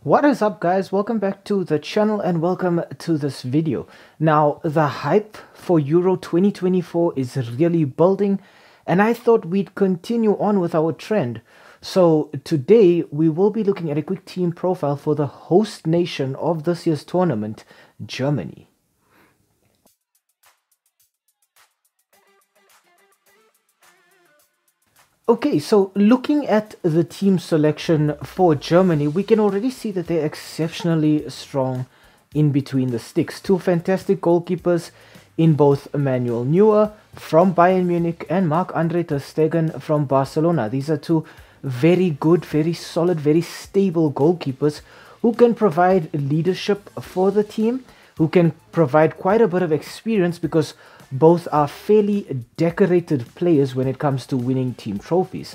What is up, guys? Welcome back to the channel and welcome to this video. Now, the hype for Euro 2024 is really building, and I thought we'd continue on with our trend. So today we will be looking at a quick team profile for the host nation of this year's tournament, Germany. Okay, so looking at the team selection for Germany, we can already see that they're exceptionally strong in between the sticks. Two fantastic goalkeepers in both Manuel Neuer from Bayern Munich and Marc-Andre ter Stegen from Barcelona. These are two very good, very solid, very stable goalkeepers who can provide leadership for the team, who can provide quite a bit of experience because both are fairly decorated players when it comes to winning team trophies.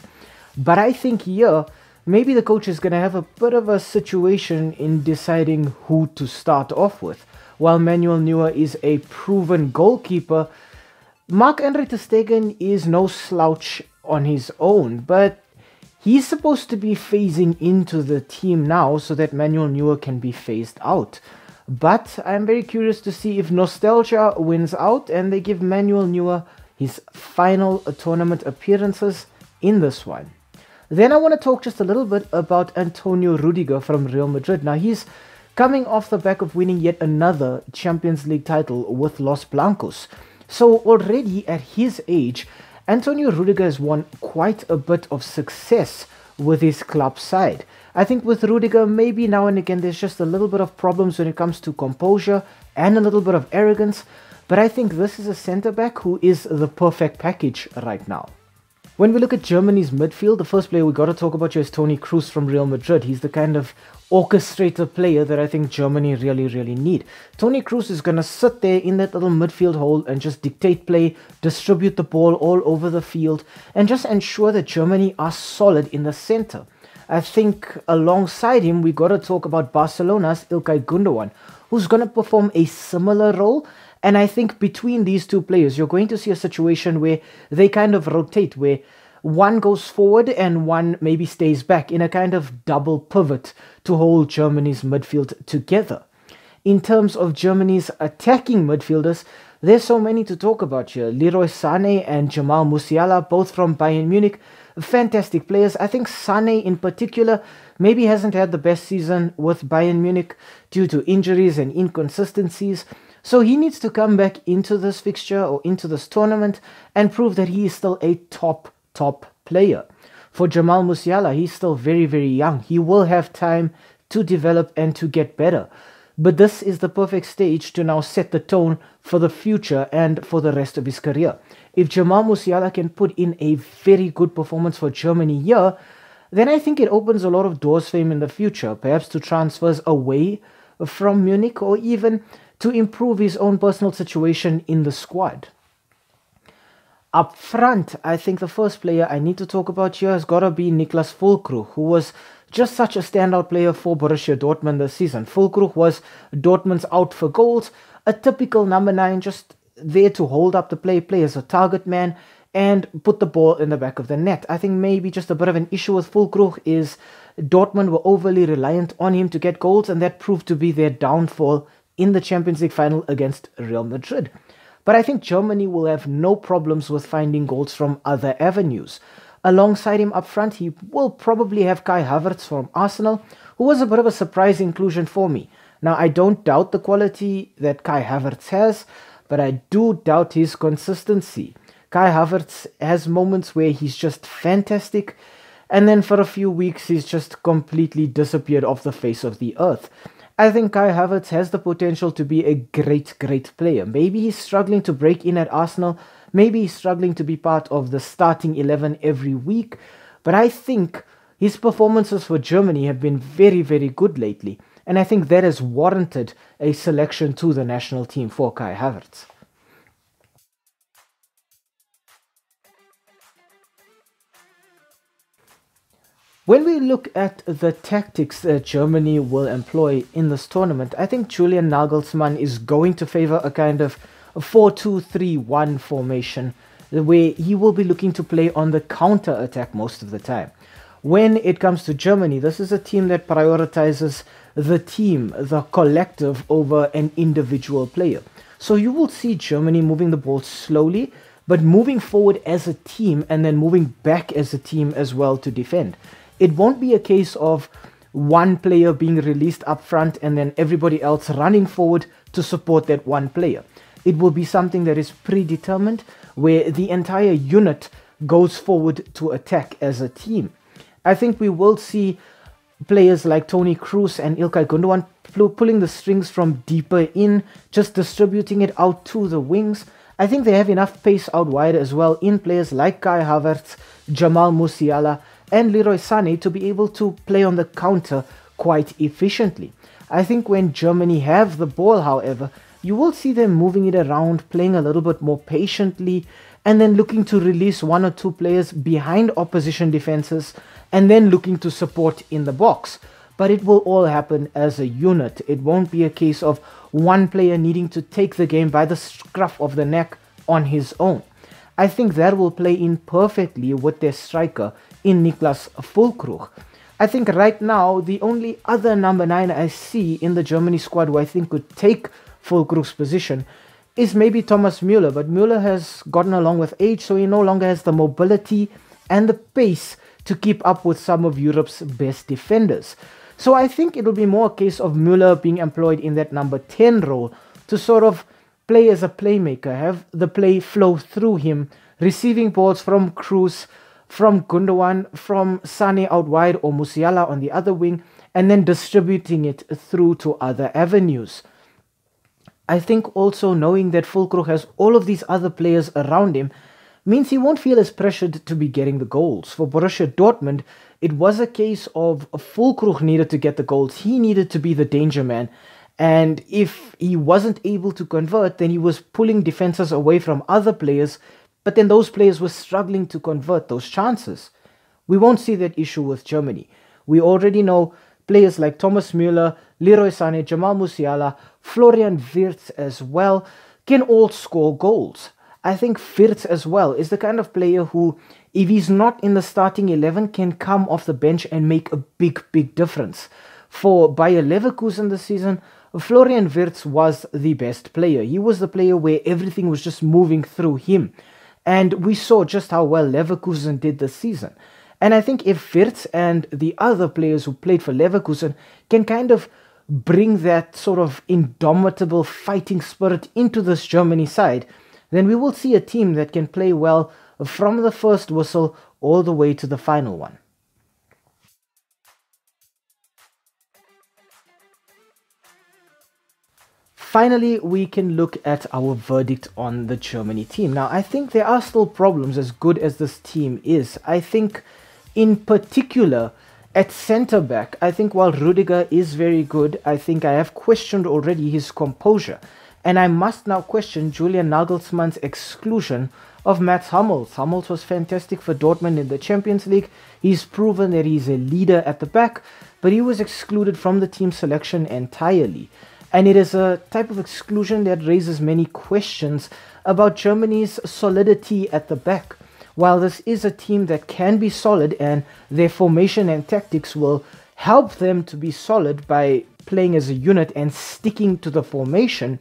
But I think here, maybe the coach is going to have a bit of a situation in deciding who to start off with. While Manuel Neuer is a proven goalkeeper, Marc-Andre ter Stegen is no slouch on his own, but he's supposed to be phasing into the team now so that Manuel Neuer can be phased out. But I'm very curious to see if nostalgia wins out and they give Manuel Neuer his final tournament appearances in this one. Then I want to talk just a little bit about Antonio Rudiger from Real Madrid. Now, he's coming off the back of winning yet another Champions League title with Los Blancos. So already at his age, Antonio Rudiger has won quite a bit of success with his club side. I think with Rudiger, maybe now and again there's just a little bit of problems when it comes to composure and a little bit of arrogance, but I think this is a centre-back who is the perfect package right now. When we look at Germany's midfield, the first player we got to talk about here is Toni Kroos from Real Madrid. He's the kind of orchestrator player that I think Germany really need. Toni Kroos is going to sit there in that little midfield hole and just dictate play, distribute the ball all over the field, and just ensure that Germany are solid in the center. I think alongside him, we got to talk about Barcelona's Ilkay Gundogan, who's going to perform a similar role. And I think between these two players, you're going to see a situation where they kind of rotate, where one goes forward and one maybe stays back in a kind of double pivot to hold Germany's midfield together. In terms of Germany's attacking midfielders, there's so many to talk about here. Leroy Sané and Jamal Musiala, both from Bayern Munich, fantastic players. I think Sané in particular maybe hasn't had the best season with Bayern Munich due to injuries and inconsistencies. So he needs to come back into this fixture or into this tournament and prove that he is still a top player. For Jamal Musiala, he's still very young. He will have time to develop and to get better. But this is the perfect stage to now set the tone for the future and for the rest of his career. If Jamal Musiala can put in a very good performance for Germany here, then I think it opens a lot of doors for him in the future, perhaps to transfers away from Munich or even to improve his own personal situation in the squad. Up front, I think the first player I need to talk about here has got to be Niklas Füllkrug, who was just such a standout player for Borussia Dortmund this season. Füllkrug was Dortmund's out for goals, a typical number 9, just there to hold up the play as a target man and put the ball in the back of the net. I think maybe just a bit of an issue with Füllkrug is Dortmund were overly reliant on him to get goals, and that proved to be their downfall in the Champions League final against Real Madrid. But I think Germany will have no problems with finding goals from other avenues. Alongside him up front, he will probably have Kai Havertz from Arsenal, who was a bit of a surprise inclusion for me. Now, I don't doubt the quality that Kai Havertz has, but I do doubt his consistency. Kai Havertz has moments where he's just fantastic, and then for a few weeks he's just completely disappeared off the face of the earth. I think Kai Havertz has the potential to be a great player. Maybe he's struggling to break in at Arsenal, maybe he's struggling to be part of the starting 11 every week, but I think his performances for Germany have been very good lately, and I think that has warranted a selection to the national team for Kai Havertz. When we look at the tactics that Germany will employ in this tournament, I think Julian Nagelsmann is going to favor a kind of 4-2-3-1 formation where he will be looking to play on the counter attack most of the time. when it comes to Germany, this is a team that prioritizes the team, the collective, over an individual player. So you will see Germany moving the ball slowly, but moving forward as a team and then moving back as a team as well to defend. It won't be a case of one player being released up front and then everybody else running forward to support that one player. It will be something that is predetermined, where the entire unit goes forward to attack as a team. I think we will see players like Toni Kroos and Ilkay Gundogan pulling the strings from deeper in, just distributing it out to the wings. I think they have enough pace out wide as well in players like Kai Havertz, Jamal Musiala and Leroy Sané to be able to play on the counter quite efficiently. I think when Germany have the ball, however, you will see them moving it around, playing a little bit more patiently, and then looking to release one or two players behind opposition defenses, and then looking to support in the box. But it will all happen as a unit. It won't be a case of one player needing to take the game by the scruff of the neck on his own. I think that will play in perfectly with their striker in Niklas Füllkrug. I think right now the only other number 9 I see in the Germany squad who I think could take Füllkrug's position is maybe Thomas Müller, but Müller has gotten along with age, so he no longer has the mobility and the pace to keep up with some of Europe's best defenders. So I think it'll be more a case of Müller being employed in that number 10 role to sort of play as a playmaker, have the play flow through him, receiving balls from Kroos, from Gundogan, from Sané out wide or Musiala on the other wing, and then distributing it through to other avenues. I think also knowing that Füllkrug has all of these other players around him means he won't feel as pressured to be getting the goals. For Borussia Dortmund, it was a case of Füllkrug needed to get the goals. He needed to be the danger man. And if he wasn't able to convert, then he was pulling defenses away from other players, but then those players were struggling to convert those chances. We won't see that issue with Germany. We already know players like Thomas Müller, Leroy Sané, Jamal Musiala, Florian Wirtz as well can all score goals. I think Wirtz as well is the kind of player who, if he's not in the starting 11, can come off the bench and make a big difference. For Bayer Leverkusen this season, Florian Wirtz was the best player. He was the player where everything was just moving through him. And we saw just how well Leverkusen did this season. And I think if Wirtz and the other players who played for Leverkusen can kind of bring that sort of indomitable fighting spirit into this Germany side, then we will see a team that can play well from the first whistle all the way to the final one. Finally, we can look at our verdict on the Germany team. Now, I think there are still problems as good as this team is. I think in particular at centre-back, I think while Rudiger is very good, I think I have questioned already his composure. And I must now question Julian Nagelsmann's exclusion of Mats Hummels. Hummels was fantastic for Dortmund in the Champions League. He's proven that he's a leader at the back, but he was excluded from the team selection entirely. And it is a type of exclusion that raises many questions about Germany's solidity at the back. While this is a team that can be solid and their formation and tactics will help them to be solid by playing as a unit and sticking to the formation,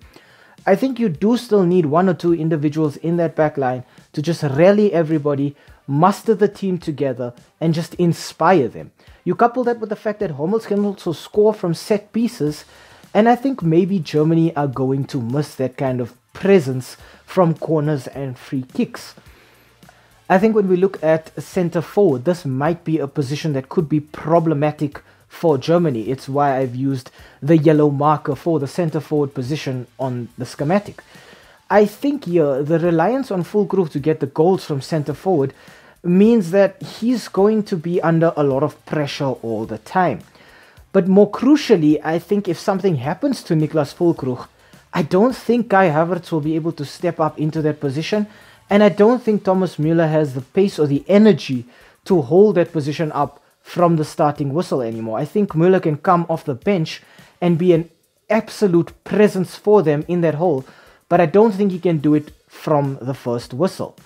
I think you do still need one or two individuals in that back line to just rally everybody, muster the team together, and just inspire them. You couple that with the fact that Hummels can also score from set pieces, and I think maybe Germany are going to miss that kind of presence from corners and free kicks. I think when we look at centre forward, this might be a position that could be problematic for Germany. It's why I've used the yellow marker for the centre forward position on the schematic. I think here the reliance on Füllkrug to get the goals from centre forward means that he's going to be under a lot of pressure all the time. But more crucially, I think if something happens to Niklas Füllkrug, I don't think Kai Havertz will be able to step up into that position, and I don't think Thomas Müller has the pace or the energy to hold that position up from the starting whistle anymore. I think Müller can come off the bench and be an absolute presence for them in that hole, but I don't think he can do it from the first whistle.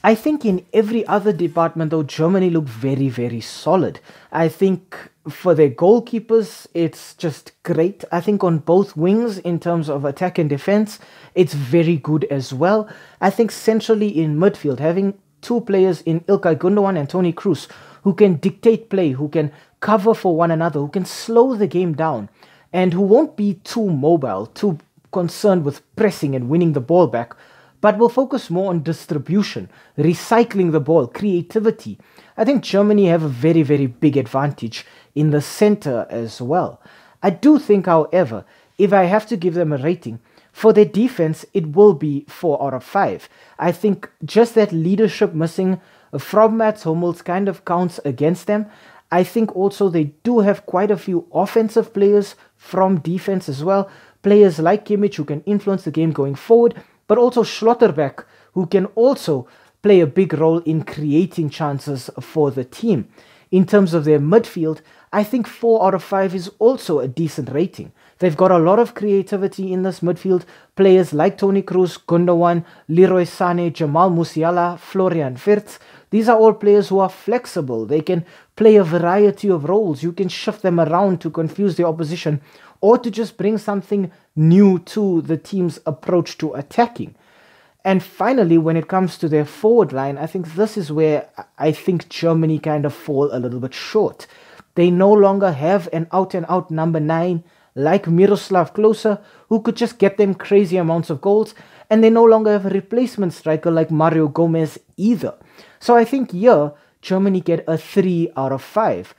I think in every other department, though, Germany look very, very solid. I think for their goalkeepers, it's just great. I think on both wings, in terms of attack and defense, it's very good as well. I think centrally in midfield, having two players in Ilkay Gundogan and Toni Kroos who can dictate play, who can cover for one another, who can slow the game down, and who won't be too mobile, too concerned with pressing and winning the ball back, but will focus more on distribution, recycling the ball, creativity. I think Germany have a very, very big advantage in the center as well. I do think, however, if I have to give them a rating, for their defense, it will be 4 out of 5. I think just that leadership missing from Mats Hummels kind of counts against them. I think also they do have quite a few offensive players from defense as well. Players like Kimmich who can influence the game going forward, but also Schlotterbeck who can also play a big role in creating chances for the team. In terms of their midfield, I think 4 out of 5 is also a decent rating. They've got a lot of creativity in this midfield. Players like Toni Kroos, Gundogan, Leroy Sané, Jamal Musiala, Florian Wirtz. These are all players who are flexible. They can play a variety of roles. You can shift them around to confuse the opposition or to just bring something new to the team's approach to attacking. And finally, when it comes to their forward line, I think this is where I think Germany kind of fall a little bit short. They no longer have an out-and-out number 9 like Miroslav Klose, who could just get them crazy amounts of goals, and they no longer have a replacement striker like Mario Gomez either. So I think here, Germany get a 3 out of 5.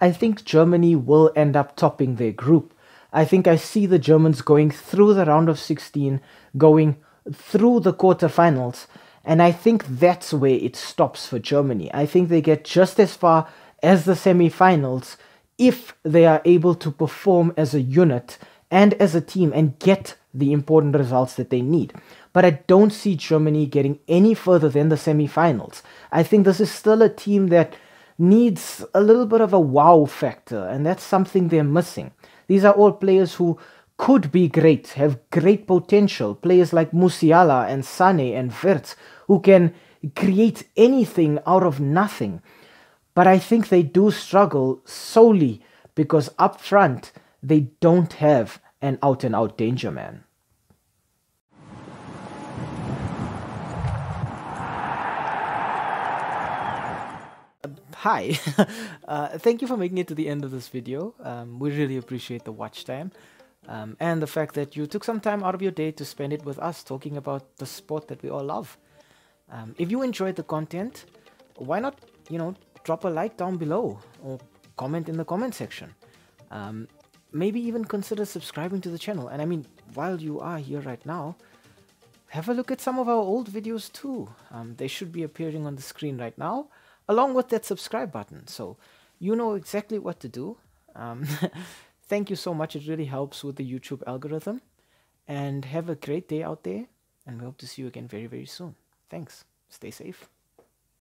I think Germany will end up topping their group. I think I see the Germans going through the round of 16, going through the quarterfinals, and I think that's where it stops for Germany. I think they get just as far as the semi-finals if they are able to perform as a unit and as a team and get the important results that they need. But I don't see Germany getting any further than the semi-finals. I think this is still a team that needs a little bit of a wow factor, and that's something they're missing. These are all players who could be great, have great potential. Players like Musiala and Sané and Wirtz who can create anything out of nothing. But I think they do struggle solely because up front, they don't have an out-and-out danger man. Hi, thank you for making it to the end of this video. We really appreciate the watch time and the fact that you took some time out of your day to spend it with us talking about the sport that we all love. If you enjoyed the content, why not, drop a like down below or comment in the comment section. Maybe even consider subscribing to the channel. And I mean, while you are here right now, have a look at some of our old videos too. They should be appearing on the screen right now, along with that subscribe button. So you know exactly what to do. Thank you so much. It really helps with the YouTube algorithm. And have a great day out there. And we hope to see you again very, very soon. Thanks. Stay safe.